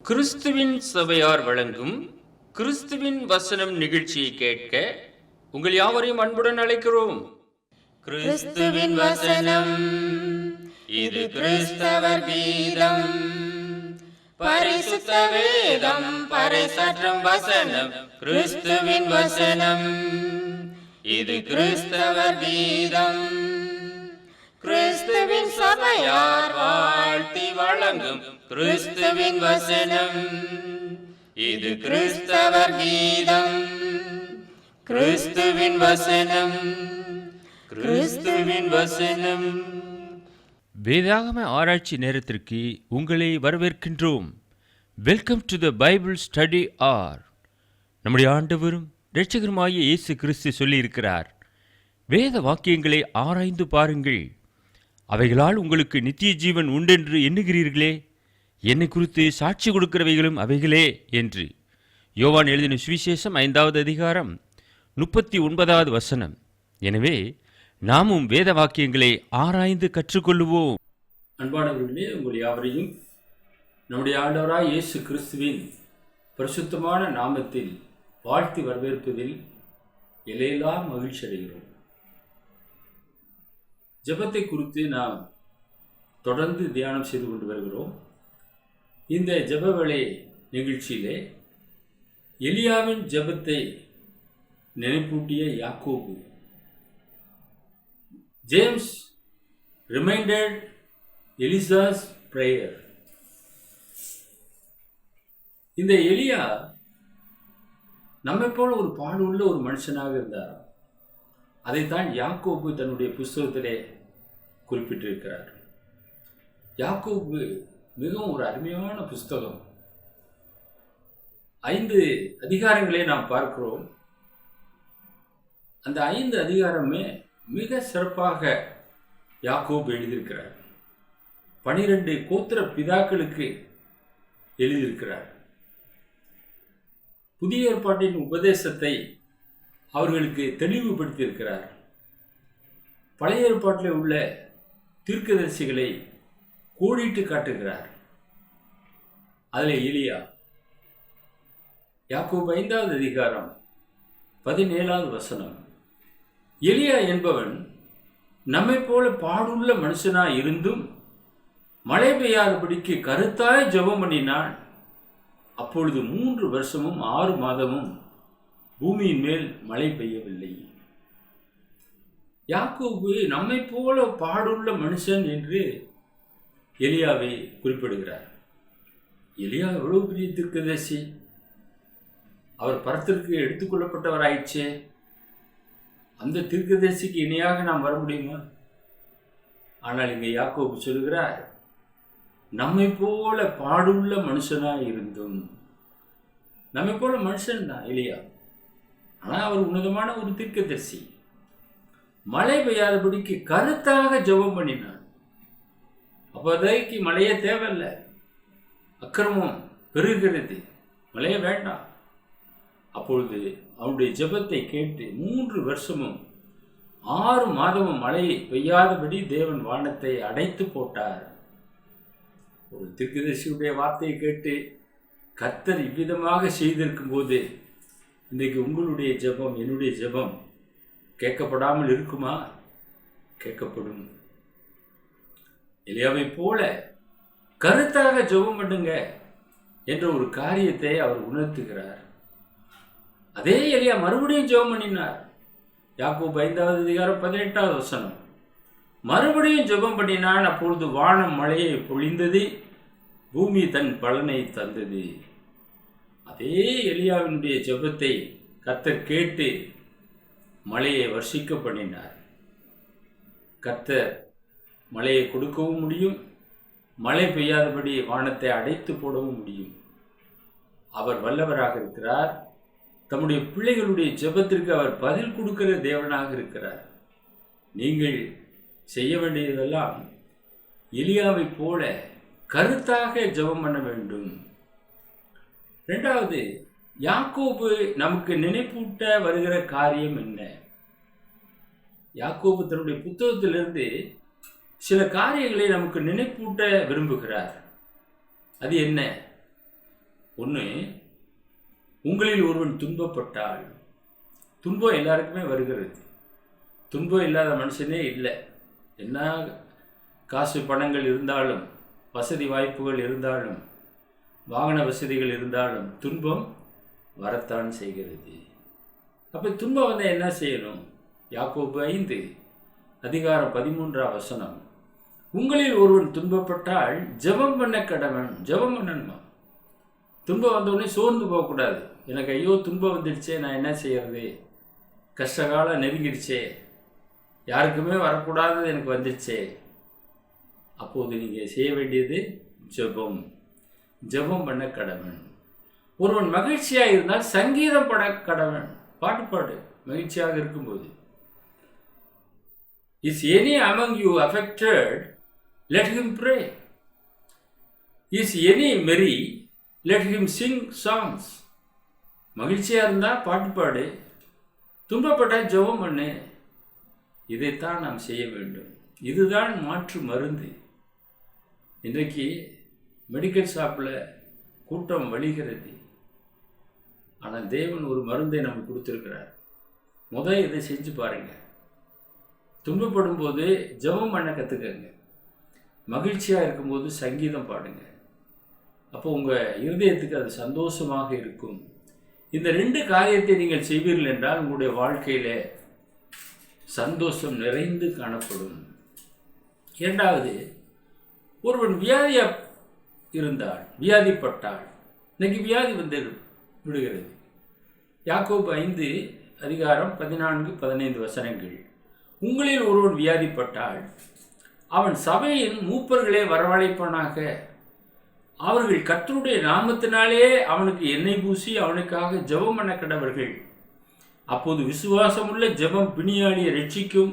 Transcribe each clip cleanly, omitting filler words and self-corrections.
கிறிஸ்துவின் சபையார் வழங்கும் கிறிஸ்துவின் வசனம் நிகழ்ச்சியை கேட்க உங்கள் யாவரையும் அன்புடன் அழைக்கிறோம். கிறிஸ்துவின் வசனம், இது கிறிஸ்தவர் கீதம். பரிசுத்த வேதம் பறைசாற்றும் வசனம், கிறிஸ்துவின் வசனம், இது கிறிஸ்தவர் கீதம். கிறிஸ்துவின் சபையார் வாழ்த்தி வழங்கும் கிறிஸ்துவின் வசனம், இது கிறிஸ்தவர் கீதம். கிறிஸ்துவின் வசனம், கிறிஸ்துவின் வசனம். வேதாகம ஆராய்ச்சி நேரத்திற்கு உங்களை வரவேற்கின்றோம். Welcome to the Bible study R. நம்முடைய ஆண்டவரும் இரட்சகருமாகிய இயேசு கிறிஸ்து சொல்லியிருக்கிறார், வேத வாக்கியங்களை ஆராய்ந்து பாருங்கள், அவைகளால் உங்களுக்கு நித்திய ஜீவன் உண்டென்று எண்ணுகிறீர்களே, என்னை குறித்து சாட்சி கொடுக்கிறவைகளும் அவைகளே என்று. யோவான் எழுதின சுவிசேஷம் 5வது அதிகாரம் 39வது வசனம். எனவே நாமும் வேத வாக்கியங்களை ஆராய்ந்து கற்றுக்கொள்ளுவோம். அன்பானவர்களே, உங்கள் யாவரையும் நம்முடைய ஆண்டவராய் இயேசு கிறிஸ்துவின் பரிசுத்தமான நாமத்தில் வாழ்த்தி வரவேற்பதில் எல்லையில்லா மகிழ்ச்சி அடைகிறோம். ஜெபத்தை குறித்து நாம் தொடர்ந்து தியானம் செய்து கொண்டு வருகிறோம். இந்த ஜெப வேளை நிகழ்ச்சியிலே எலியாவின் ஜெபத்தை நினைப்பூட்டிய யாக்கோபு, ஜேம்ஸ் ரிமைண்டட் எலிசாஸ் பிரேயர். இந்த எலியா நம்மை போல ஒரு பாடுள்ள ஒரு மனுஷனாக இருந்தார். அதைத்தான் யாக்கோபு தன்னுடைய புஸ்தகத்திலே குறிப்பிட்டிருக்கிறார். யாக்கோபு மிகவும் ஒரு அருமையான புஸ்தகம். 5 அதிகாரங்களே நாம் பார்க்கிறோம். அந்த 5 அதிகாரமே மிக சிறப்பாக யாக்கோபு எழுதியிருக்கிறார். 12 கோத்திர பிதாக்களுக்கு எழுதியிருக்கிறார். புதிய ஏற்பாட்டின் உபதேசத்தை அவர்களுக்கு தெளிவுபடுத்தியிருக்கிறார். பழைய ஏற்பாட்டில் உள்ள தீர்க்கதரிசிகளை கோடிட்டு காட்டுகிறார். அதில் எலியா. யாக்கோபு 5வது அதிகாரம் 17வது வசனம். எலியா என்பவன் நம்மை போல பாடுள்ள மனுஷனாய் இருந்தும் மழை பெய்யாதபடிக்கு கருத்தாய் ஜெபம் பண்ணினான். அப்பொழுது 3 வருஷமும் 6 மாதமும் பூமியின் மேல் மழை பெய்யவில்லை. யாக்கோபு நம்மை போல பாடுள்ள மனுஷன் என்று எலியாவை குறிப்பிடுகிறார். எலியா எவ்வளவு பெரிய தீர்க்கதரிசி! அவர் பரத்திற்கு எடுத்துக்கொள்ளப்பட்டவராயிடுச்சே. அந்த தீர்க்கதரிசிக்கு இணையாக நாம் வர முடியுமா? ஆனால் இங்கே யாக்கோபு சொல்கிறார், நம்மை போல பாடுள்ள மனுஷனாய் இருந்தும். நம்மை போல மனுஷன் தான் எலியா. ஆனால் அவர் உன்னதமான ஒரு தீர்க்கதரிசி. மழை பெய்யாதபடிக்கு கருத்தாக ஜெபம் பண்ணினான். அப்போதைக்கு மழையே தேவையில்லை, அக்கிரமம் பெருகிறது, மழையே வேண்டாம். அப்பொழுது அவனுடைய ஜெபத்தை கேட்டு 3 வருஷமும் 6 மாதமும் மழை பெய்யாதபடி தேவன் வானத்தை அடைத்து போட்டார். ஒரு தீர்க்கதரிசியுடைய வார்த்தையை கேட்டு கர்த்தர் இவ்விதமாக செய்திருக்கும் போது இன்றைக்கு உங்களுடைய ஜெபம், என்னுடைய ஜெபம் கேட்கப்படாமல் இருக்குமா? கேட்கப்படும். எலியாவை போல கருத்தாக ஜெபம் பண்ணுங்க என்ற ஒரு காரியத்தை அவர் உணர்த்துகிறார். அதே எலியா மறுபடியும் ஜெபம் பண்ணினார். யாக்கோபு 5வது அதிகாரம் 18வது வசனம். மறுபடியும் ஜெபம் பண்ணினான். அப்பொழுது வானம் மழையை பொழிந்தது, பூமி தன் பலனை தந்தது. அதே எலியாவினுடைய ஜெபத்தை கர்த்தர் கேட்டு மழையை வர்ஷிக்க பண்ணினார். கர்த்தர் மழையை கொடுக்கவும் முடியும், மழை பெய்யாதபடி வானத்தை அடைத்து போடவும் முடியும். அவர் வல்லவராக இருக்கிறார். தம்முடைய பிள்ளைகளுடைய ஜெபத்திற்கு அவர் பதில் கொடுக்கிற தேவனாக இருக்கிறார். நீங்கள் செய்ய வேண்டியதெல்லாம் எலியாவை போல கருத்தாக ஜெபம் பண்ண வேண்டும். 2வது, யாக்கோபு நமக்கு நினைப்பூட்ட வருகிற காரியம் என்ன? யாக்கோபு தன்னுடைய புத்தகத்திலிருந்து சில காரியங்களை நமக்கு நினைப்பூட்ட விரும்புகிறார். அது என்ன? ஒன்று, உங்களில் ஒருவன் துன்பப்பட்டால், துன்பம் எல்லாருக்குமே வருகிறது. துன்பம் இல்லாத மனுஷனே இல்லை. என்ன காசு பணங்கள் இருந்தாலும், வசதி வாய்ப்புகள் இருந்தாலும், வாகன வசதிகள் இருந்தாலும் துன்பம் வரத்தான் செய்கிறது. அப்போ துன்பம் வந்தால் என்ன செய்யணும்? யாக்கோபு 5 அதிகாரம் 13 உங்களில் ஒருவன் துன்பப்பட்டால் ஜெபம் பண்ண கடவன். ஜெபம் பண்ணணுமா? துன்பம் வந்தவுடனே சோர்ந்து போகக்கூடாது. எனக்கு ஐயோ துன்பம் வந்துடுச்சே, நான் என்ன செய்யறது, கஷ்டகாலம் நெருங்கிடுச்சே, யாருக்குமே வரக்கூடாதது எனக்கு வந்துடுச்சே. அப்போது நீங்கள் செய்ய வேண்டியது ஜெபம். ஜெபம் பண்ண கடவன். ஒருவன் மகிழ்ச்சியாக இருந்தால் சங்கீதம் பட கடவன். பாட்டு பாடு மகிழ்ச்சியாக இருக்கும்போது. Is any among you affected? Let him pray. Is any merry? Let him sing songs. மகிழ்ச்சியாக இருந்தால் பாட்டு பாடு, துன்பப்பட்டால் ஜெபம் பண்ணு. இதைத்தான் நாம் செய்ய வேண்டும். இதுதான் மாற்று மருந்து. இன்றைக்கு மெடிக்கல் ஷாப்பில் கூட்டம் வழிகிறது. ஆனால் தேவன் ஒரு மருந்தை நமக்கு கொடுத்துருக்கிறார். இதை செஞ்சு பாருங்கள். துன்பப்படும் போது ஜெபம் பண்ண கற்றுக்கங்க. மகிழ்ச்சியாக இருக்கும்போது சங்கீதம் பாடுங்க. அப்போ உங்கள் இருதயத்துக்கு அது சந்தோஷமாக இருக்கும். இந்த 2 காரியத்தை நீங்கள் செய்வீர்கள் என்றால் உங்களுடைய வாழ்க்கையில் சந்தோஷம் நிறைந்து காணப்படும். இரண்டாவது, ஒருவன் வியாதிப்பட்டால், இன்னைக்கு வியாதி வந்து விடுகிறது. யாக்கோபு 5 அதிகாரம் 14-15 உங்களில் ஒருவன் வியாதிப்பட்டால் அவன் சபையின் மூப்பர்களே வரவழைப்பானாக. அவர்கள் கர்த்தருடைய நாமத்தினாலே அவனுக்கு எண்ணெய் பூசி அவனுக்காக ஜெபம் பண்ண கடவர்கள். அப்போது விசுவாசமுள்ள ஜெபம் பிணியாளியை ரட்சிக்கும்.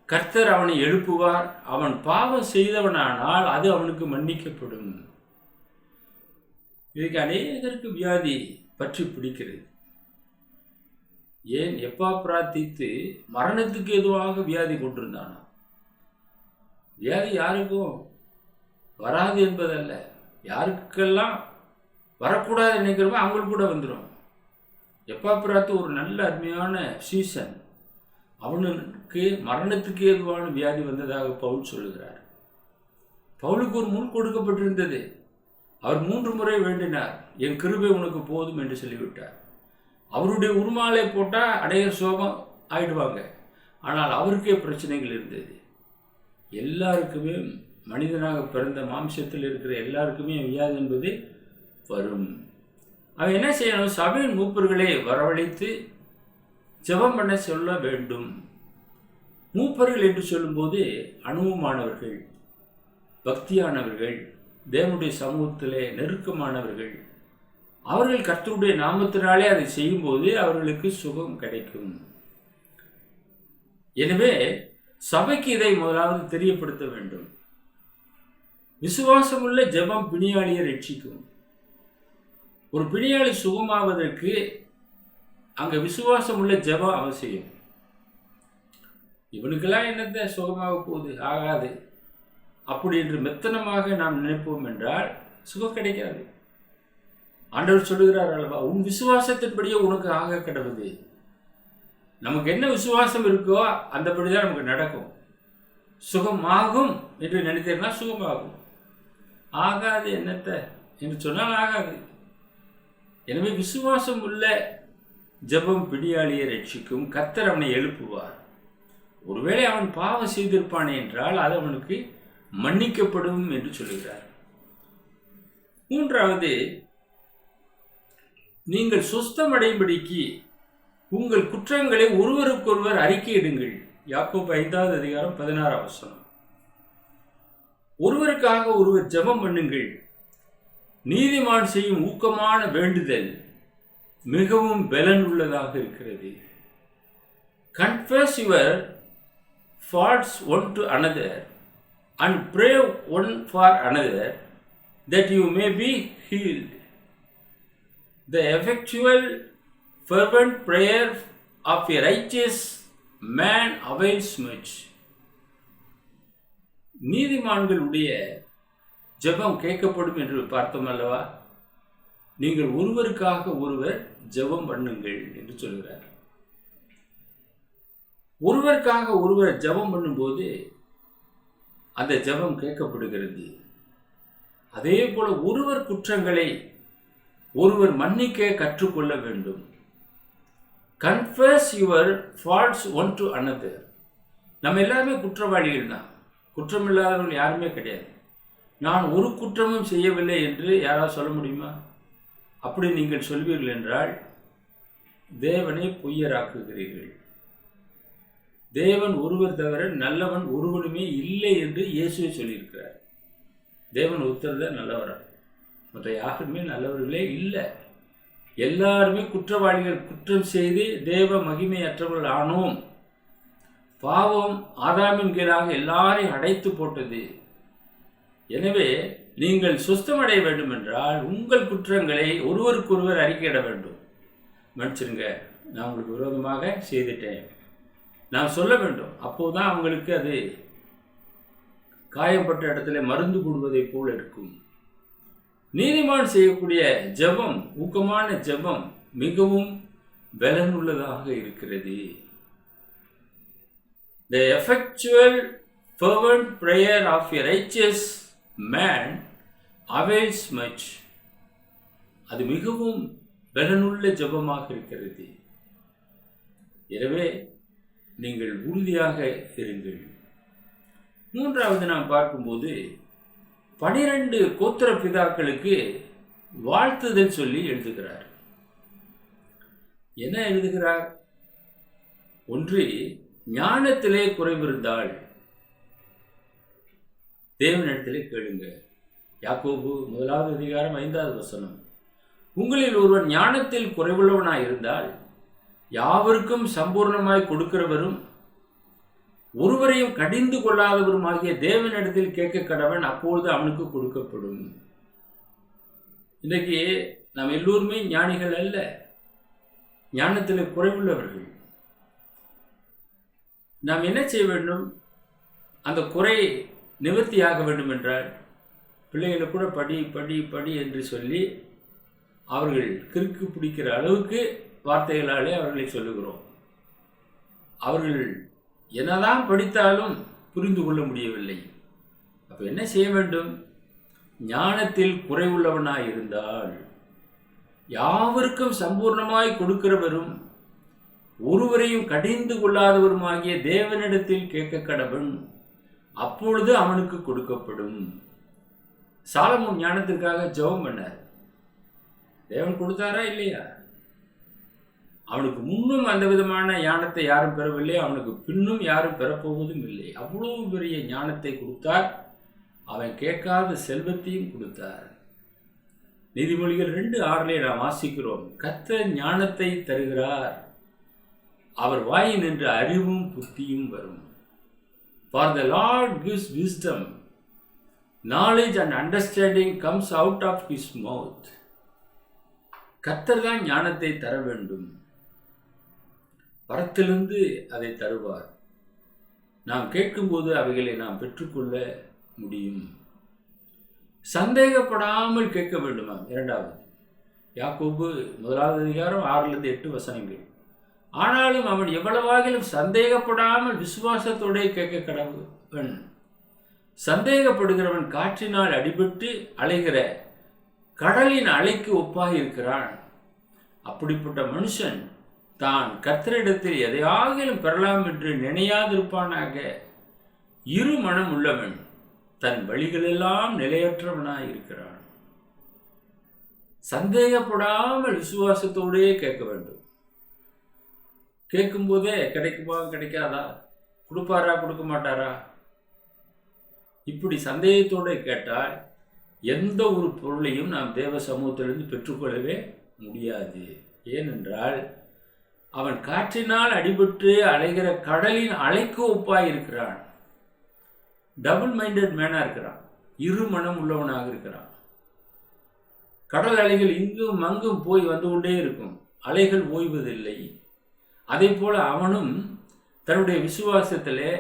கர்த்தர் அவனை எழுப்புவார். அவன் பாவம் செய்தவனானால் அது அவனுக்கு மன்னிக்கப்படும். இதுக்கு அநேகருக்கு வியாதி பற்றி பிடிக்கிறது. ஏன்? எப்பா பிரார்த்தித்து மரணத்துக்கு எதுவாக வியாதி கொண்டிருந்தானா? வியாதி யாருக்கும் வராது என்பதல்ல. யாருக்கெல்லாம் வரக்கூடாது நினைக்கிறோமோ அவங்களுக்கு கூட வந்துடும். எப்பா பிரார்த்தி ஒரு நல்ல அருமையான சீசன். அவனுக்கு மரணத்துக்கு ஏதுவான வியாதி வந்ததாக பவுல் சொல்லுகிறார். பவுலுக்கு ஒரு முன் கொடுக்கப்பட்டிருந்தது. அவர் 3 முறை வேண்டினார், என் கிருபை உனக்கு போதும் என்று சொல்லிவிட்டார். அவருடைய உருமாலை போட்டால் அநேக சோகம் ஆயிடுவாங்க. ஆனால் அவருக்கே பிரச்சனைகள் இருந்தது. எல்லாருக்குமே, மனிதனாக பிறந்த மாம்சத்தில் இருக்கிற எல்லாருக்குமே வியாதி என்பது வரும். அவன் என்ன செய்யணும்? சபையின் மூப்பர்களை வரவழைத்து ஜெபம் பண்ண சொல்ல வேண்டும். மூப்பர்கள் என்று சொல்லும்போது அனுபவமானவர்கள், பக்தியானவர்கள், தேவனுடைய சமூகத்திலே நெருக்கமானவர்கள். அவர்கள் கர்த்தருடைய நாமத்தினாலே அதை செய்யும்போது அவர்களுக்கு சுகம் கிடைக்கும். எனவே சபைக்கு இதை முதலாவது தெரியப்படுத்த வேண்டும். விசுவாசமுள்ள ஜெபம் பிணியாளியை ரட்சிக்கும். ஒரு பிணியாளி சுகமாவதற்கு அங்கே விசுவாசமுள்ள ஜெபம் அவசியம். இவனுக்கெல்லாம் என்னத்தை சுகமாக போகுது, ஆகாது அப்படி என்று மெத்தனமாக நாம் நினைப்போம் என்றால் சுகம் கிடைக்காது. ஆண்டவர் சொல்லுகிறார் அல்லவா, உன் விசுவாசத்தின்படியே உனக்கு ஆக கிடவுது. நமக்கு என்ன விசுவாசம் இருக்கோ அந்தபடிதான் நமக்கு நடக்கும். சுகமாகும் என்று நினைத்தீங்கன்னா சுகமாகும். ஆகாது என்னத்தை என்று சொன்னால் ஆகாது. எனவே விசுவாசம் உள்ள ஜெபம் பிடியாளியை ரட்சிக்கும். கர்த்தர் அவனை எழுப்புவார். ஒருவேளை அவன் பாவம் செய்திருப்பானே என்றால் அது அவனுக்கு மன்னிக்கப்படும் என்று சொல்லுகிறார். மூன்றாவது, நீங்கள் சுஸ்தமடையும்படிக்கு உங்கள் குற்றங்களை ஒருவருக்கொருவர் அறிக்கையிடுங்கள். யாக்கோபு 5 அதிகாரம் 16 ஒருவருக்காக ஒருவர் ஜெபம் பண்ணுங்கள். நீதிமான் செய்யும் ஊக்கமான வேண்டுதல் மிகவும் பலன் உள்ளதாக இருக்கிறது. Confess your faults one to another and pray one for another that you may be healed. The effectual fervent prayer of a righteous man avails much. நீதிமான்களுடைய ஜெபம் கேட்கப்படும் என்று பார்த்தோம் அல்லவா? நீங்கள் ஒருவருக்காக ஒருவர் ஜெபம் பண்ணுங்கள் என்று சொல்கிறார். ஒருவருக்காக ஒருவர் ஜெபம் பண்ணும்போது அந்த ஜெபம் கேட்கப்படுகிறது. அதே போல ஒருவர் குற்றங்களை ஒருவர் மன்னிக்க கற்றுக்கொள்ள வேண்டும். Confuse your faults one to another. நம்ம எல்லாருமே குற்றவாளிகள் தான். குற்றமில்லாதவர்கள் யாருமே கிடையாது. நான் ஒரு குற்றமும் செய்யவில்லை என்று யாராவது சொல்ல முடியுமா? அப்படி நீங்கள் சொல்வீர்கள் என்றால் தேவனை பொய்யராக்குகிறீர்கள். தேவன் ஒருவர் தவிர நல்லவன் ஒருவனுமே இல்லை என்று இயேசுவே சொல்லியிருக்கிறார். தேவன் ஒருத்தர் தான் நல்லவரா, மற்ற யாருமே நல்லவர்களே இல்லை. எல்லாருமே குற்றவாளிகள். குற்றம் செய்து தேவ மகிமையற்றவர்கள் ஆனோம். பாவம் ஆதாமின் கீழாக எல்லாரையும் அடைத்து போட்டது. எனவே நீங்கள் சுஸ்தமடைய வேண்டும் என்றால் உங்கள் குற்றங்களை ஒருவருக்கொருவர் அறிக்கையிட வேண்டும். மன்னிச்சிருங்க, நான் உங்களுக்கு விரோதமாக செய்துட்டேன், நான் சொல்ல வேண்டும். அப்போதுதான் அவங்களுக்கு அது காயப்பட்ட இடத்துல மருந்து போடுவதை போல இருக்கும். நீதிமான் செய்யக்கூடிய ஜெபம், ஊக்கமான ஜெபம் மிகவும் பலனுள்ளதாக இருக்கிறது. The effectual fervent prayer of a righteous man avails much. அது மிகவும் பலனுள்ள ஜெபமாக இருக்கிறது. எனவே நீங்கள் உறுதியாக இருங்கள். மூன்றாவது நாம் பார்க்கும்போது 12 கோத்திர பிதாக்களுக்கு வாழ்த்துதல் சொல்லி எழுதுகிறார். என்ன எழுதுகிறார்? ஒன்று, ஞானத்திலே குறைவிருந்தால் தேவனிடத்திலே கேளுங்க. யாக்கோபு 1 அதிகாரம் 5வது வசனம். உங்களில் ஒருவன் ஞானத்தில் குறைவுள்ளவனாய் இருந்தால் யாவருக்கும் சம்பூர்ணமாய் கொடுக்கிறவரும் ஒருவரையும் கடிந்து கொள்ளாதவருமாகிய தேவனிடத்தில் கேட்க கடவன், அப்பொழுது அவனுக்கு கொடுக்கப்படும். இன்றைக்கு நாம் எல்லோருமே ஞானிகள் அல்ல, ஞானத்தில் குறைவுள்ளவர்கள். நாம் என்ன செய்ய வேண்டும்? அந்த குறை நிவர்த்தியாக வேண்டும் என்றால் பிள்ளைகளை கூட படி படி படி என்று சொல்லி அவர்கள் கிறுக்கு பிடிக்கிற அளவுக்கு வார்த்தைகளாலே அவர்களை சொல்லுகிறோம். அவர்கள் என்னதான் படித்தாலும் புரிந்து கொள்ள முடியவில்லை. அப்போ என்ன செய்ய வேண்டும்? ஞானத்தில் குறைவுள்ளவனாய் இருந்தால் யாவருக்கும் சம்பூர்ணமாய் கொடுக்கிறவரும் ஒருவரையும் கடிந்து கொள்ளாதவருமாகிய தேவனிடத்தில் கேட்க கடவன், அப்பொழுது அவனுக்கு கொடுக்கப்படும். சாலமோன் ஞானத்திற்காக ஜெபம் பண்ணார். தேவன் கொடுத்தாரா இல்லையா? அவனுக்கு முன்னும் அந்த விதமான ஞானத்தை யாரும் பெறவில்லை, அவனுக்கு பின்னும் யாரும் பெறப்போவதும் இல்லை. அவ்வளவு பெரிய ஞானத்தை கொடுத்தார். அவன் கேட்காத செல்வத்தையும் கொடுத்தார். நீதிமொழிகள் 2:6 நாம் வாசிக்கிறோம், கர்த்தர் ஞானத்தை தருகிறார், அவர் வாயில் நின்று அறிவும் புத்தியும் வரும். For the Lord gives wisdom, knowledge and understanding comes out of his mouth. கர்த்தர் தான் ஞானத்தை தர வேண்டும். பரத்திலிருந்து அதை தருவார். நாம் கேட்கும்போது அவைகளை நாம் பெற்றுக்கொள்ள முடியும். சந்தேகப்படாமல் கேட்க வேண்டுமா? 2வது யாக்கோபு 1 அதிகாரம் 6-8 வசனங்கள். ஆனாலும் அவன் எவ்வளவாகிலும் சந்தேகப்படாமல் விசுவாசத்தோടെ கேட்க கடவன். சந்தேகப்படுகிறவன் காற்றினால் அடிபட்டு அலைகிற கடலின் அலைக்கு ஒப்பாக இருக்கிறான். அப்படிப்பட்ட மனுஷன் தான் கர்த்தரிடத்தில் எதையாகிலும் பெறலாம் என்று நினையாதிருப்பானாக. இரு மனம் உள்ளவன் தன் வழிகளெல்லாம் நிலையற்றவனாய் இருக்கிறான். சந்தேகப்படாமல் விசுவாசத்தோடே கேட்க வேண்டும். கேட்கும்போதே கிடைக்குமா கிடைக்காதா, கொடுப்பாரா கொடுக்க மாட்டாரா, இப்படி சந்தேகத்தோடு கேட்டால் எந்த ஒரு பொருளையும் நாம் தேவ சமூகத்திலிருந்து பெற்றுக்கொள்ளவே முடியாது. ஏனென்றால் அவன் காற்றினால் அடிபட்டு அலைகிற கடலின் அலைக்கு ஒப்பாய் இருக்கிறான். டபுள் மைண்டட் மேனாக இருக்கிறான். இரு மனம் உள்ளவனாக இருக்கிறான். கடல் அலைகள் இங்கும் அங்கும் போய் வந்து கொண்டே இருக்கும், அலைகள் ஓய்வதில்லை. அதே போல அவனும் தன்னுடைய விசுவாசத்திலே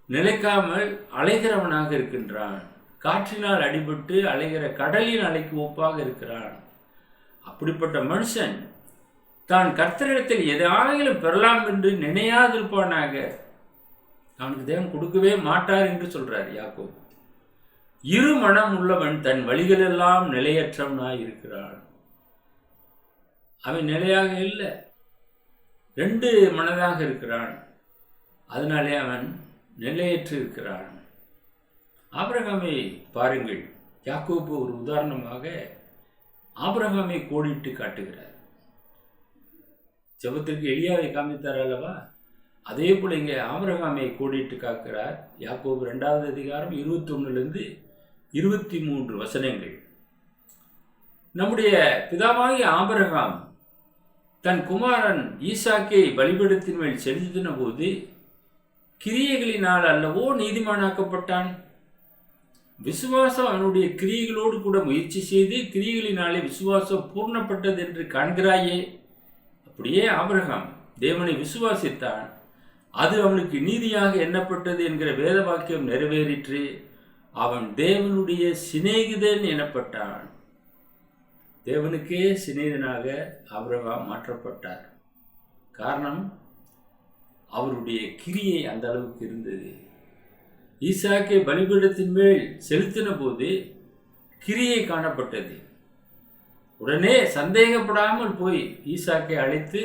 நிலைக்காமல் அலைகிறவனாக இருக்கின்றான். காற்றினால் அடிபட்டு அலைகிற கடலின் அலைக்கு ஒப்பாக இருக்கிறான். அப்படிப்பட்ட மனுஷன் தான் கர்த்தரிடத்தில் எதாயிலும் பெறலாம் என்று நினையாதிருப்பானாக, அவனுக்கு தேவன் கொடுக்கவே மாட்டார் என்று சொல்றார் யாக்கோபு. இரு மனம் உள்ளவன் தன் வழிகளெல்லாம் நிலையற்றவனாய் இருக்கிறான். அவன் நிலையாக இல்லை, 2 மனதாக இருக்கிறான். அதனாலே அவன் நிலையற்று இருக்கிறான். ஆபிரகாமை பாருங்கள். யாக்கோபு ஒரு உதாரணமாக ஆபிரகாமை கோடிட்டு காட்டுகிறார். ஜெபத்திற்கு எலியாவை காமித்தார் அல்லவா, அதே போல இங்கே ஆபிரகாமை கோடிட்டு காக்கிறார். யாக்கோபு 2வது அதிகாரம் 21 23 வசனங்கள். நம்முடைய பிதாவாகிய ஆபிரகாம் தன் குமாரன் ஈசாக்கை பலிபீடத்தின் மேல் செலுத்தின போது கிரியைகளினால் அல்லவோ நீதிமானாக்கப்பட்டான். விசுவாசம் அவனுடைய கிரியைகளோடு கூட முயற்சி செய்து கிரியைகளினாலே விசுவாசம் பூர்ணப்பட்டது என்று காண்கிறாயே. அப்படியே ஆபிரகாம் தேவனை விசுவாசித்தான், அது அவனுக்கு நீதியாக எண்ணப்பட்டது என்கிற வேத வாக்கியம் நிறைவேறிற்று. அவன் தேவனுடைய சிநேகிதன் எனப்பட்டான். தேவனுக்கே சிநேகிதனாக ஆபிரகாம் மாற்றப்பட்டார். காரணம், அவருடைய கிரியை அந்த அளவுக்கு இருந்தது. ஈசாக்கை பலிபீடத்தின் மேல் செலுத்தின போது கிரியை காணப்பட்டது. உடனே சந்தேகப்படாமல் போய் ஈசாக்கை அழைத்து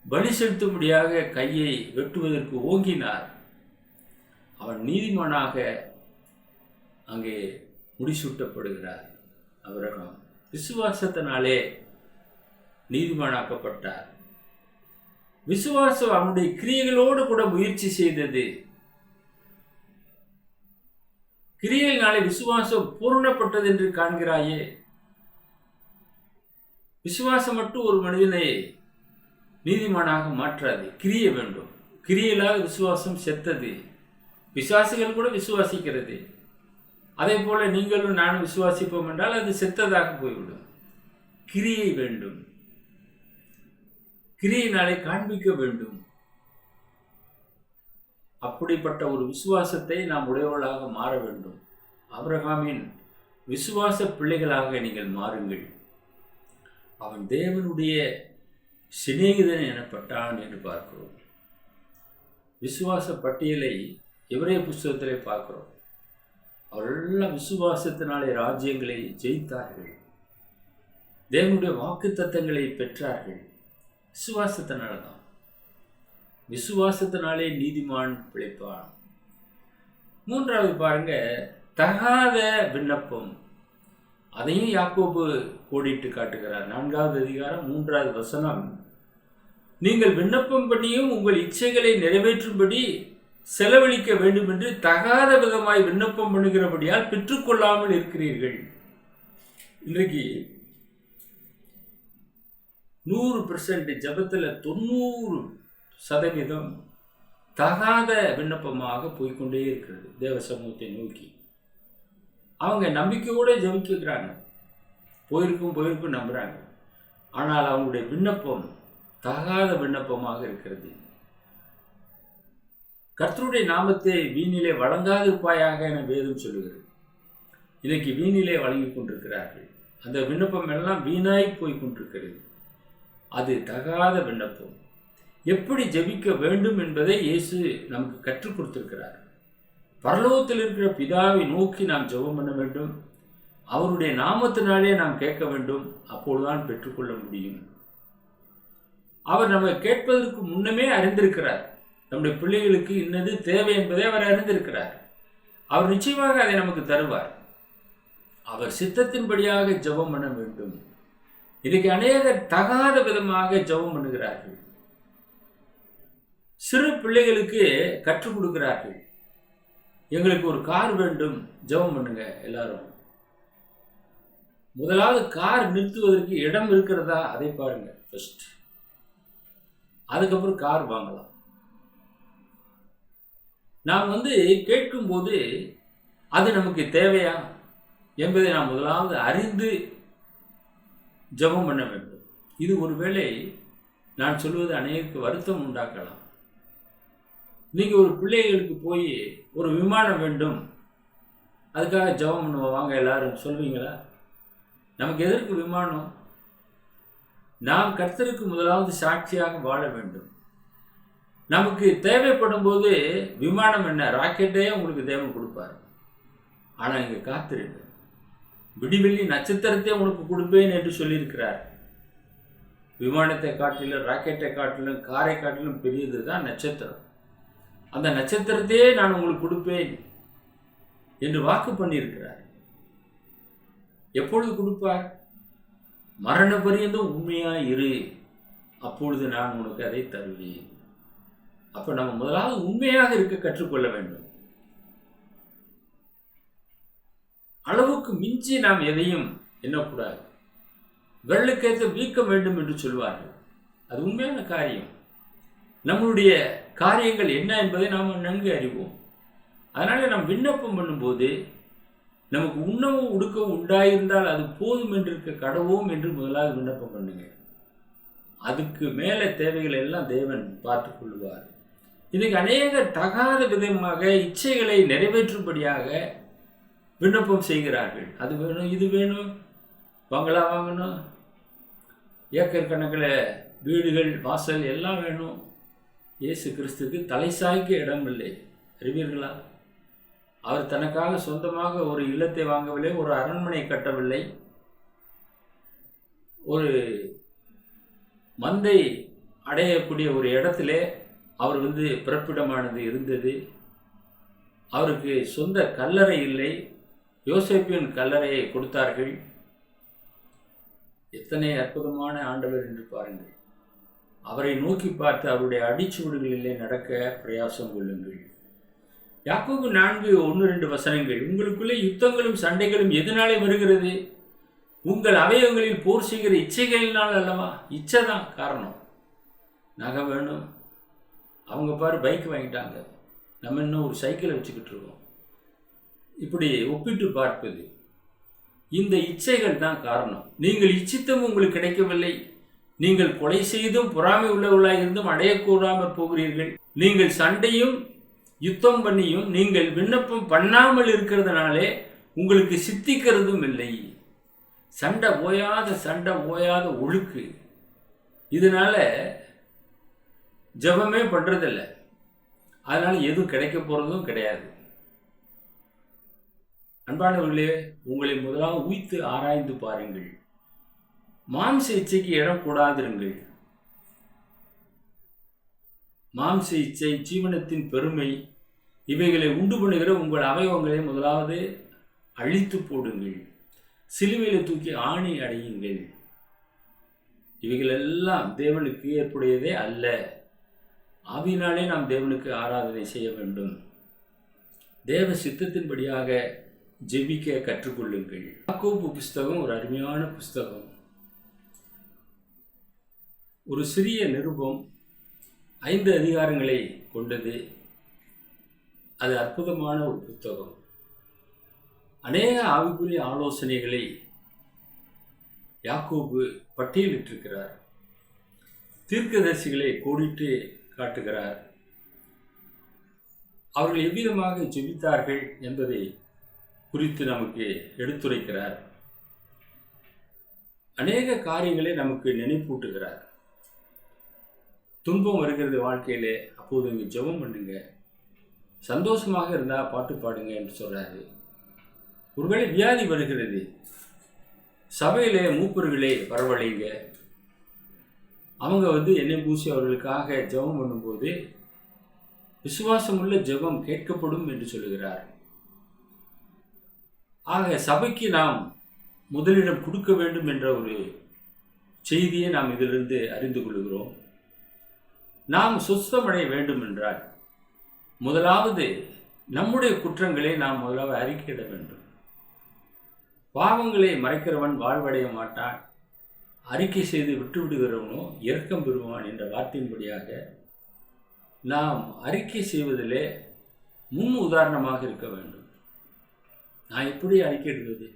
பலி செலுத்தும்படியாக கையை வெட்டுவதற்கு ஓங்கினார். அவன் நீதிமானாக அங்கே முடிசூட்டப்படுகிறார். ஆபிரகாம் விசுவாசத்தினாலே நீதிமானாக்கப்பட்டார். விசுவாசம் அவனுடைய கிரியைகளோடு கூட முயற்சி செய்தது. கிரியையினாலே விசுவாசம் பூர்ணப்பட்டது என்று காண்கிறாயே. விசுவாசம் மட்டும் ஒரு மனிதனை நீதிமானாக மாற்றாது, கிரியை வேண்டும். கிரியையில்லாத விசுவாசம் செத்தது. விசுவாசிகள் கூட விசுவாசிக்கிறது, அதே போல நீங்களும் நானும் விசுவாசிப்போம் என்றால் அது செத்ததாக போய்விடும். கிரியை வேண்டும், கிரியினாலே காண்பிக்க வேண்டும். அப்படிப்பட்ட ஒரு விசுவாசத்தை நாம் உடையவர்களாக மாற வேண்டும். ஆபிரகாமின் விசுவாச பிள்ளைகளாக நீங்கள் மாறுங்கள். அவன் தேவனுடைய சிநேகிதன் எனப்பட்டான் என்று பார்க்கிறோம். விசுவாச பட்டியலை எபிரேய புஸ்தகத்திலே பார்க்கிறோம். அவரெல்லாம் விசுவாசத்தினாலே ராஜ்யங்களை ஜெயித்தார்கள், தேவனுடைய வாக்கு தத்தங்களை பெற்றார்கள். விசுவாசத்தினால தான். விசுவாசத்தினாலே நீதிமான் பிழைப்பான். 3வது பாருங்க, தகாத விண்ணப்பம். அதையும் யாக்கோபு கோடிட்டு காட்டுகிறார். 4வது அதிகாரம் 3வது வசனம். நீங்கள் விண்ணப்பம் பண்ணியும் உங்கள் இச்சைகளை நிறைவேற்றும்படி செலவழிக்க வேண்டும் என்று தகாத விதமாய் விண்ணப்பம் பண்ணுகிறபடியால் பெற்றுக்கொள்ளாமல் இருக்கிறீர்கள். இன்றைக்கு 100% ஜபத்தில் 90% தகாத விண்ணப்பமாக போய்கொண்டே இருக்கிறது. தேவ சமூகத்தை நோக்கி அவங்க நம்பிக்கையோடு ஜபிக்கிறாங்க, போயிருக்கும் நம்புறாங்க. ஆனால் அவங்களுடைய விண்ணப்பம் தகாத விண்ணப்பமாக இருக்கிறது. கர்த்தருடைய நாமத்தை வீணிலே வழங்காதிருப்பாயாக என வேதம் சொல்லுகிறது. இன்னைக்கு வீணிலே வழங்கி கொண்டிருக்கிறார்கள். அந்த விண்ணப்பம் எல்லாம் வீணாய் போய் கொண்டிருக்கிறது. அது தகாத விண்ணப்பம். எப்படி ஜெபிக்க வேண்டும் என்பதை இயேசு நமக்கு கற்றுக் கொடுத்திருக்கிறார். பரலோகத்தில் இருக்கிற பிதாவை நோக்கி நாம் ஜெபம் பண்ண வேண்டும். அவருடைய நாமத்தினாலே நாம் கேட்க வேண்டும். அப்பொழுதுதான் பெற்றுக்கொள்ள முடியும். அவர் நம்ம கேட்பதற்கு முன்னமே அறிந்திருக்கிறார். நம்முடைய பிள்ளைகளுக்கு இன்னது தேவை என்பதை அவர் அறிந்திருக்கிறார். அவர் நிச்சயமாக அதை நமக்கு தருவார். அவர் சித்தத்தின்படியாக ஜெபம் பண்ண வேண்டும். இன்னைக்கு அநேகர் தகாத விதமாக ஜெபம் பண்ணுகிறார்கள். சிறு பிள்ளைகளுக்கு கற்றுக் கொடுக்கிறார்கள். எங்களுக்கு ஒரு கார் வேண்டும், ஜெபம் பண்ணுங்க எல்லாரும். முதலாவது கார் நிறுத்துவதற்கு இடம் இருக்கிறதா அதை பாருங்க ஃபர்ஸ்ட். அதுக்கப்புறம் கார் வாங்கலாம். நாம் கேட்கும்போது அது நமக்கு தேவையா என்பதை நாம் முதலாவது அறிந்து ஜெபம் பண்ண வேண்டும். இது ஒருவேளை நான் சொல்வது அநேகருக்கு வருத்தம் உண்டாக்கலாம். நீங்கள் ஒரு பிள்ளைகளுக்கு போய் ஒரு விமானம் வேண்டும், அதுக்காக ஜெபம் பண்ணுவோம் வாங்க எல்லாரும் சொல்வீங்களா? நமக்கு எதற்கு விமானம்? நாம் கர்த்தருக்கு முதலாவது சாட்சியாக வாழ வேண்டும். நமக்கு தேவைப்படும் போது விமானம் என்ன, ராக்கெட்டே உங்களுக்கு தேவன் கொடுப்பார். ஆனால் இங்கே காத்திருங்க, விடிவெள்ளி நட்சத்திரத்தை உனக்கு கொடுப்பேன் என்று சொல்லியிருக்கிறார். விமானத்தை காட்டிலும், ராக்கெட்டை காட்டிலும், காரை காட்டிலும் பெரியது தான் நட்சத்திரம். அந்த நட்சத்திரத்தையே நான் உங்களுக்கு கொடுப்பேன் என்று வாக்கு பண்ணியிருக்கிறார். எப்பொழுது கொடுப்பார்? மரண பரியந்தம் உண்மையா இரு, அப்பொழுது நான் உனக்கு அதை தருவேன். அப்ப நம்ம முதலாவது உண்மையாக இருக்க கற்றுக்கொள்ள வேண்டும். அளவுக்கு மிஞ்சி நாம் எதையும் எண்ணக்கூடாது. வெள்ளுக்கேற்ற வீக்கம் வேண்டும் என்று சொல்வார்கள். அது உண்மையான காரியம். நம்மளுடைய காரியங்கள் என்ன என்பதை நாம் நன்கு அறிவோம். அதனால நாம் விண்ணப்பம் பண்ணும்போது நமக்கு உண்ணவும் உடுக்கவும் உண்டாயிருந்தால் அது போதும் என்று இருக்க கடவோம் என்று முதலாவது விண்ணப்பம் பண்ணுங்க. அதுக்கு மேலே தேவைகளை எல்லாம் தேவன் பார்த்து கொள்வார். இன்னைக்கு அநேக தகாத விதமாக இச்சைகளை நிறைவேற்றும்படியாக விண்ணப்பம் செய்கிறார்கள். அது வேணும், இது வேணும், பங்களா வாங்கணும், ஏக்கர் கணக்கில் வீடுகள், வாசல் எல்லாம் வேணும். இயேசு கிறிஸ்துக்கு தலை சாய்க்க இடம் இல்லை. அறிவீர்களா? அவர் தனக்காக சொந்தமாக ஒரு இல்லத்தை வாங்கவில்லை, ஒரு அரண்மனை கட்டவில்லை, ஒரு மந்தை அடையக்கூடிய ஒரு இடத்திலே அவர் பிறப்பிடமானது இருந்தது. அவருக்கு சொந்த கல்லறை இல்லை, யோசேப்பின் கல்லறையை கொடுத்தார்கள். எத்தனை அற்புதமான ஆண்டவர் என்று பாருங்கள். அவரை நோக்கி பார்த்து அவருடைய அடிச்சுவடுகளிலே நடக்க பிரயாசம் கொள்ளுங்கள். யாக்கோபு 4:1-2 வசனங்கள். உங்களுக்குள்ளே யுத்தங்களும் சண்டைகளும் எதனாலே வருகிறது? உங்கள் அவயவங்களில் போர் செய்கிற இச்சைகளினால் அல்லவா? இச்சை தான் காரணம். நகை வேணும், அவங்க பாரு பைக் வாங்கிட்டாங்க, நம்ம இன்னும் ஒரு சைக்கிளை வச்சுக்கிட்டு இருக்கோம். இப்படி ஒப்பிட்டு பார்ப்பது, இந்த இச்சைகள் தான் காரணம். நீங்கள் இச்சித்தும் உங்களுக்கு கிடைக்கவில்லை, நீங்கள் கொலை செய்தும் பொறாமை உள்ளவர்களாக இருந்தும் அடையக்கூடாமல் போகிறீர்கள். நீங்கள் சண்டையும் யுத்தம் பண்ணியும் நீங்கள் விண்ணப்பம் பண்ணாமல் இருக்கிறதுனாலே உங்களுக்கு சித்திக்கிறதும் இல்லை. சண்டை ஓயாத ஒழுக்கு. இதனால ஜபமே பண்றதில்லை, அதனால எதுவும் கிடைக்க போறதும் கிடையாது. அன்பானவர்களே, உங்களை முதலாவது உய்த்து ஆராய்ந்து பாருங்கள். மாம்ச இச்சைக்கு இடம் கூடாதிருங்கள். மாம்ச இச்சை, ஜீவனத்தின் பெருமை, இவைகளை உண்டு பண்ணுகிற உங்கள் அவயவங்களை முதலாவது அழித்து போடுங்கள். சிலுவையில் தூக்கி ஆணி அடையுங்கள். இவைகளெல்லாம் தேவனுக்கு ஏற்புடையதே அல்ல. ஆவியினாலே நாம் தேவனுக்கு ஆராதனை செய்ய வேண்டும். தேவ சித்தத்தின்படியாக ஜெபிக்க கற்றுக்கொள்ளுங்கள். யாக்கோபு புஸ்தகம் ஒரு அருமையான புஸ்தகம். ஒரு சிறிய நிருபம், 5 அதிகாரங்களை கொண்டது. அது அற்புதமான ஒரு புத்தகம். அநேக ஆவிக்குரிய ஆலோசனைகளை யாக்கோபு பட்டியலிட்டிருக்கிறார். தீர்க்கதரிசிகளை கோடிட்டு காட்டுகிறார். அவர்கள் எவ்விதமாக ஜெபித்தார்கள் என்பதை குறித்து நமக்கு எடுத்துரைக்கிறார். அநேக காரியங்களை நமக்கு நினைப்பூட்டுகிறார். துன்பம் வருகிறது வாழ்க்கையிலே, அப்போது இங்கே ஜெபம் பண்ணுங்க. சந்தோஷமாக இருந்தால் பாட்டு பாடுங்க என்று சொல்றாரு. ஒருவேளை வியாதி வருகிறது, சபையிலே மூப்பர்களை வரவழைங்க. அவங்க எண்ணெய் பூசி அவர்களுக்காக ஜெபம் பண்ணும்போது விசுவாசமுள்ள ஜெபம் கேட்கப்படும் என்று சொல்லுகிறார். ஆக சபைக்கு நாம் முதலிடம் கொடுக்க வேண்டும் என்ற ஒரு செய்தியை நாம் இதிலிருந்து அறிந்து கொள்கிறோம். நாம் சுத்தமடைய வேண்டும் என்றால் முதலாவது நம்முடைய குற்றங்களை நாம் முதலாவது அறிக்கையிட வேண்டும். பாவங்களை மறைக்கிறவன் வாழ்வடைய மாட்டான், அறிக்கை செய்து விட்டு விடுகிறவனோ இரக்கம் பெறுவான் என்ற வார்த்தையின்படியாக நாம் அறிக்கை செய்வதிலே முன் உதாரணமாக இருக்க வேண்டும். நான் எப்படி அறிக்கையிடுவது?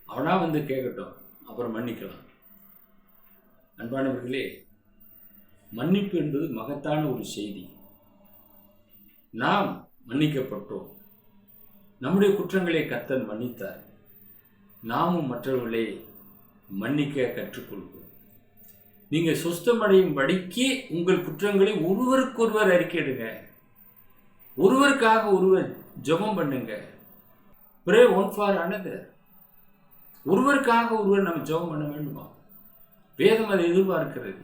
அவனா கேட்கட்டும், அப்புறம் மன்னிக்கலாம். அன்பானவர்களே, மன்னிப்பு என்பது மகத்தான ஒரு செய்தி. நாம் மன்னிக்கப்பட்டோம். நம்முடைய குற்றங்களை கர்த்தர் மன்னித்தார். நாமும் மற்றவர்களை மன்னிக்க கற்றுக்கொள்வோம். நீங்க சுஸ்தமடையும் படிக்கு உங்கள் குற்றங்களை ஒருவருக்கொருவர் அறிக்கையிடுங்க. ஒருவருக்காக ஒருவர் ஜெபம் பண்ணுங்க. Pray one for another. ஒருவருக்காக ஒருவர் நம்ம ஜெபம் பண்ண வேண்டுமா? வேதம் அதை எதிர்பார்க்கிறது.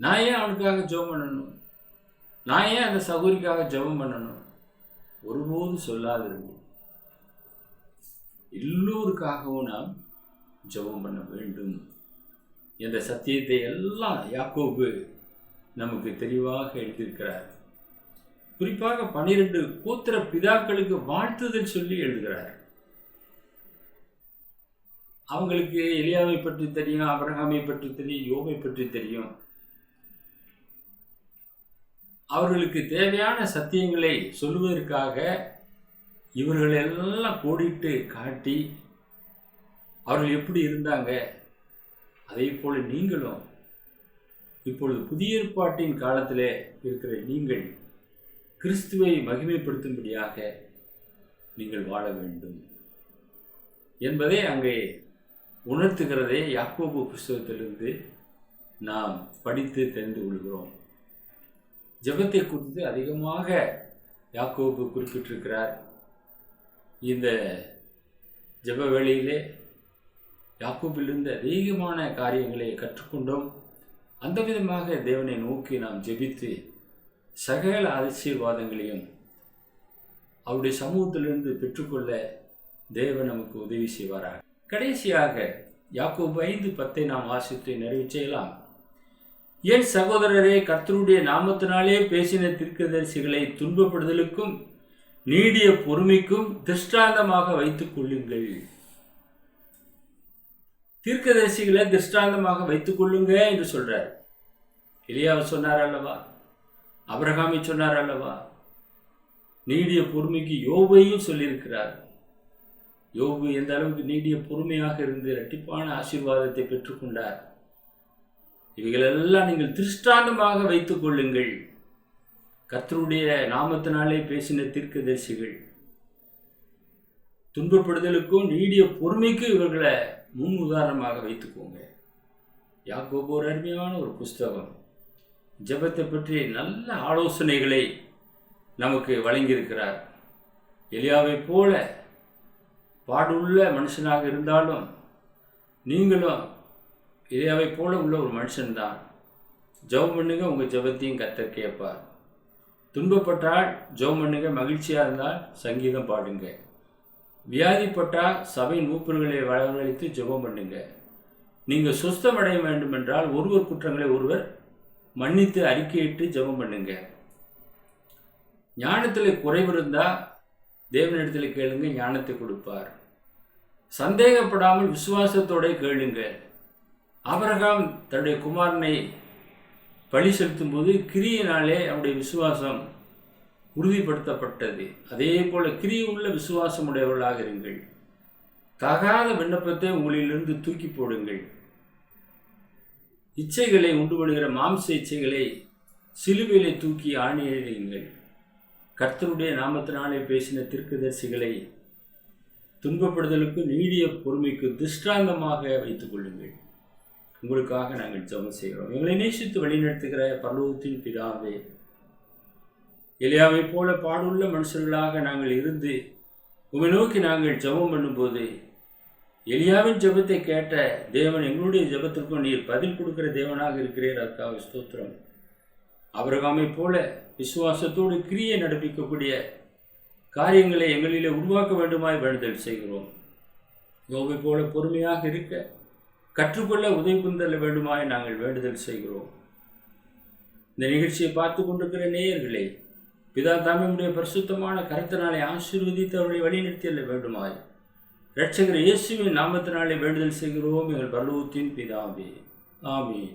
நான் ஏன் அவனுக்காக ஜெபம் பண்ணணும்? நான் ஏன் அந்த சகோதரிக்காக ஜெபம் பண்ணணும்? ஒருபோதும் சொல்லாதிருங்க. எல்லோருக்காகவும் நாம் ஜெபம் பண்ண வேண்டும் என்ற சத்தியத்தை எல்லாம் யாக்கோபு நமக்கு தெளிவாக எழுதியிருக்கிறார். குறிப்பாக 12 கோத்திர பிதாக்களுக்கு வாழ்த்துதல் சொல்லி எழுதுகிறார். அவங்களுக்கு எலியாவை பற்றி தெரியும், ஆபிரகாமை பற்றி தெரியும், யோபை பற்றி தெரியும். அவர்களுக்கு தேவையான சத்தியங்களை சொல்லுவதற்காக இவர்களெல்லாம் கோடிட்டு காட்டி அவர்கள் எப்படி இருந்தாங்க, அதே போல நீங்களும் இப்பொழுது புதிய ஏற்பாட்டின் காலத்திலே இருக்கிற நீங்கள் கிறிஸ்துவை மகிமைப்படுத்தும்படியாக நீங்கள் வாழ வேண்டும் என்பதை அங்கே உணர்த்துகிறதே யாக்கோபு புஸ்தகத்திலிருந்து நாம் படித்து தெரிந்து கொள்கிறோம். ஜெபத்தை குறித்து அதிகமாக யாக்கோபு குறிப்பிட்டிருக்கிறார். இந்த ஜெப வேளையிலே யாக்கோபிலிருந்து அதிகமான காரியங்களை கற்றுக்கொண்டோம். அந்த விதமாக தேவனை நோக்கி நாம் ஜெபித்து சகல ஆசீர்வாதங்களையும் அவருடைய சமூகத்திலிருந்து பெற்றுக்கொள்ள தேவன் நமக்கு உதவி செய்வாராக. கடைசியாக யாக்கோபு 5:10 நாம் வாசித்து நிறைவு செய்யலாம். என் சகோதரரே, கர்த்தருடைய நாமத்தினாலே பேசின தீர்க்கதரிசிகளை துன்பப்படுதலுக்கும் நீடிய பொறுமைக்கும் திருஷ்டாந்தமாக வைத்துக் கொள்ளுங்கள். தீர்க்கதரிசிகளை திருஷ்டாந்தமாக வைத்துக் கொள்ளுங்க என்று சொல்றார். எலியாவை சொன்னார் அல்லவா, ஆபிரகாமை சொன்னார் அல்லவா, நீடிய பொறுமைக்கு யோபையும் சொல்லியிருக்கிறார். யோபு எந்த அளவுக்கு நீடிய பொறுமையாக இருந்து இரட்டிப்பான ஆசீர்வாதத்தை பெற்றுக்கொண்டார். இவைகளெல்லாம் நீங்கள் திருஷ்டாந்தமாக வைத்துக் கொள்ளுங்கள். கர்த்தருடைய நாமத்தினாலே பேசின தீர்க்கதரிசிகள் துன்பப்படுதலுக்கும் நீடிய பொறுமைக்கு இவர்களை முன் உதாரணமாக வைத்துக்கோங்க. யாக்கோபு ஒரு அருமையான ஒரு புஸ்தகம். ஜெபத்தை பற்றி நல்ல ஆலோசனைகளை நமக்கு வழங்கியிருக்கிறார். எலியாவை போல பாடுள்ள மனுஷனாக இருந்தாலும் நீங்களும் எலியாவை போல உள்ள ஒரு மனுஷன்தான். ஜெபம் பண்ணுங்க, உங்கள் ஜெபத்தையும் கர்த்தர் கேட்பார். துன்பப்பட்டால் ஜெபம் பண்ணுங்க, மகிழ்ச்சியாக இருந்தால் சங்கீதம் பாடுங்க. வியாதிப்பட்டால் சபை மூப்பர்களை வரவழைத்து ஜெபம் பண்ணுங்க. நீங்கள் சுஸ்தமடைய வேண்டும் என்றால் ஒருவர் குற்றங்களை ஒருவர் மன்னித்து அறிக்கையிட்டு ஜெபம் பண்ணுங்க. ஞானத்தில் குறைவு இருந்தால் தேவனிடத்தில் கேளுங்க, ஞானத்தை கொடுப்பார். சந்தேகப்படாமல் விசுவாசத்தோட கேளுங்க. ஆபிரகாம் தன்னுடைய குமாரனை பலி செலுத்தும் போது கிரியினாலே அவனுடைய விசுவாசம் உறுதிப்படுத்தப்பட்டது. அதே போல கிரியை உள்ள விசுவாசம் உடையவர்களாக இருங்கள். தகாத விண்ணப்பத்தை உங்களிலிருந்து தூக்கி போடுங்கள். இச்சைகளை உண்டு பண்ணுகிற மாம்ச இச்சைகளை சிலுவையிலே தூக்கி ஆணி எழுதுங்கள். கர்த்தருடைய நாமத்தினாலே பேசின தீர்க்கதரிசிகளை துன்பப்படுதலுக்கு நீடிய பொறுமைக்கு திருஷ்டாந்தமாக வைத்துக் கொள்ளுங்கள். உங்களுக்காக நாங்கள் ஜெபம் செய்கிறோம். எங்களை நேசித்து வழிநடத்துகிற பரலோகத்தின் பிதாவே, எலியாவை போல பாடுள்ள மனுஷர்களாக நாங்கள் இருந்து உம்மை நோக்கி நாங்கள் ஜெபம் பண்ணும்போது எலியாவின் ஜெபத்தை கேட்ட தேவன் எங்களுடைய ஜெபத்திற்கும் நீர் பதில் கொடுக்கிற தேவனாக இருக்கிறீர். அதற்காக ஸ்தோத்திரம். ஆபிரகாமை போல விசுவாசத்தோடு கிரியை நடப்பிக்கக்கூடிய காரியங்களை எங்களிலே உருவாக்க வேண்டுமாய் வேண்டுதல் செய்கிறோம். யோபை போல பொறுமையாக இருக்க கற்றுக்கொள்ள உதவி புரிதல் வேண்டுமாய் நாங்கள் வேண்டுதல் செய்கிறோம். இந்த நிகழ்ச்சியை பார்த்து கொண்டிருக்கிற நேயர்களை பிதா தாமியுடைய பரிசுத்தமான கருத்தினாலே ஆசீர்வதித்து அவர்களை வழிநடத்தியல்ல வேண்டுமாய் இரட்சகர் இயேசுவின் நாமத்தினாலே வேண்டுதல் செய்கிறோம் எங்கள் பரலோகத்தின் பிதாவே. ஆமென்.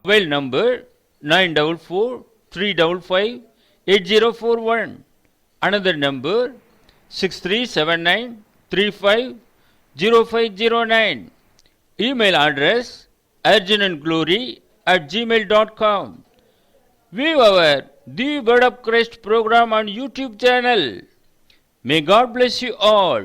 Mobile number 9443558041. Another number 6379350509. Email address urgentandglory@gmail.com. View our The Word of Christ program on YouTube channel. May God bless you all.